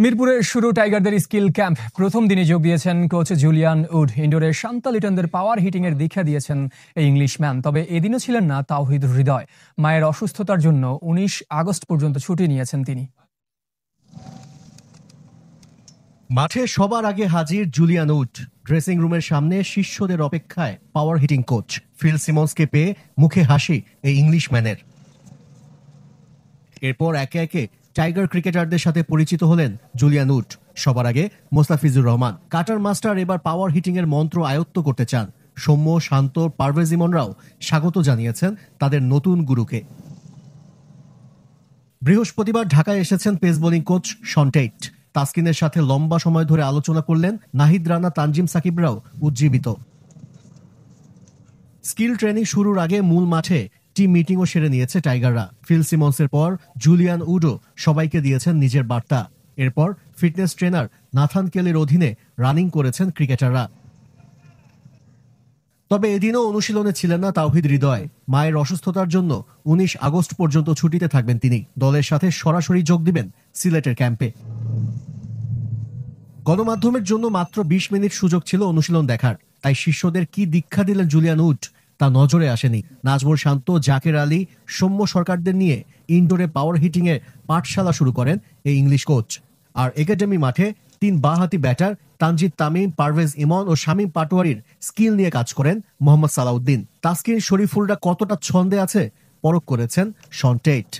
মিরপুরে শুরু টাইগারদের স্কিল ক্যাম্প। প্রথম দিনে যোগ দিয়েছেন কোচ জুলিয়ান উড। ইনডোরে শান্তা লিটনদের পাওয়ার হিটিং এর দীক্ষা দিয়েছেন এই ইংলিশম্যান। তবে এদিনও ছিলেন না তাওহিদ হৃদয়। মায়ের অসুস্থতার জন্য ১৯ আগস্ট পর্যন্ত ছুটি নিয়েছেন তিনি। মাঠে সবার আগে হাজির জুলিয়ান উড। ড্রেসিং রুমের সামনে শিষ্যদের অপেক্ষায় পাওয়ার হিটিং কোচ ফিল সিমন্সকে পেয়ে মুখে হাসি এই ইংলিশম্যানের। এরপর একে একে টাইগার ক্রিকেটারদের সাথে পরিচিত হলেন জুলিয়ান উড। সবার আগে মোস্তাফিজুর রহমান। কাটার মাস্টার এবার পাওয়ার হিটিং এর মন্ত্র আয়ত্ত করতে চান। সৌম্য, শান্ত, পারভেজ ইমনরাও স্বাগত জানিয়েছেন তাদের নতুন গুরুকে। বৃহস্পতিবার ঢাকায় এসেছেন pace bowling coach Shaun Tait. তাসকিনের সাথে লম্বা সময় ধরে আলোচনা করলেন। নাহিদ রানা, তানজিম সাকিবরাও উজ্জীবিত। স্কিল ট্রেনিং শুরুর আগে মূল মাঠে টিম মিটিংও সেরে নিয়েছে টাইগাররা। ফিল সিমন্সের পর জুলিয়ান উডও সবাইকে দিয়েছেন নিজের বার্তা। এরপর ফিটনেস ট্রেনার নাথান কেলির অধীনে রানিং করেছেন ক্রিকেটাররা। তবে এদিনও অনুশীলনে ছিলেন না তাওহিদ হৃদয়। মায়ের অসুস্থতার জন্য ১৯ আগস্ট পর্যন্ত ছুটিতে থাকবেন তিনি। দলের সাথে সরাসরি যোগ দিবেন সিলেটের ক্যাম্পে। গণমাধ্যমের জন্য মাত্র ২০ মিনিট সুযোগ ছিল অনুশীলন দেখার। তাই শিষ্যদের কি দীক্ষা দিলেন জুলিয়ান উড তা নজরে আসেনি। নাজমুল শান্ত, জাকের আলী, সৌম্য সরকারদের নিয়ে ইনডোরে পাওয়ার হিটিং এর পাঠশালা শুরু করেন এই ইংলিশ কোচ। আর একাডেমি মাঠে ৩ বাঁহাতি ব্যাটার তানজিদ তামিম, পারভেজ ইমন ও শামীম পাটোয়ারির স্কিল নিয়ে কাজ করেন মোহাম্মদ সালাউদ্দিন। তাসকিন, শরীফুলরা কতটা ছন্দে আছে পরখ করেছেন শন টেইট।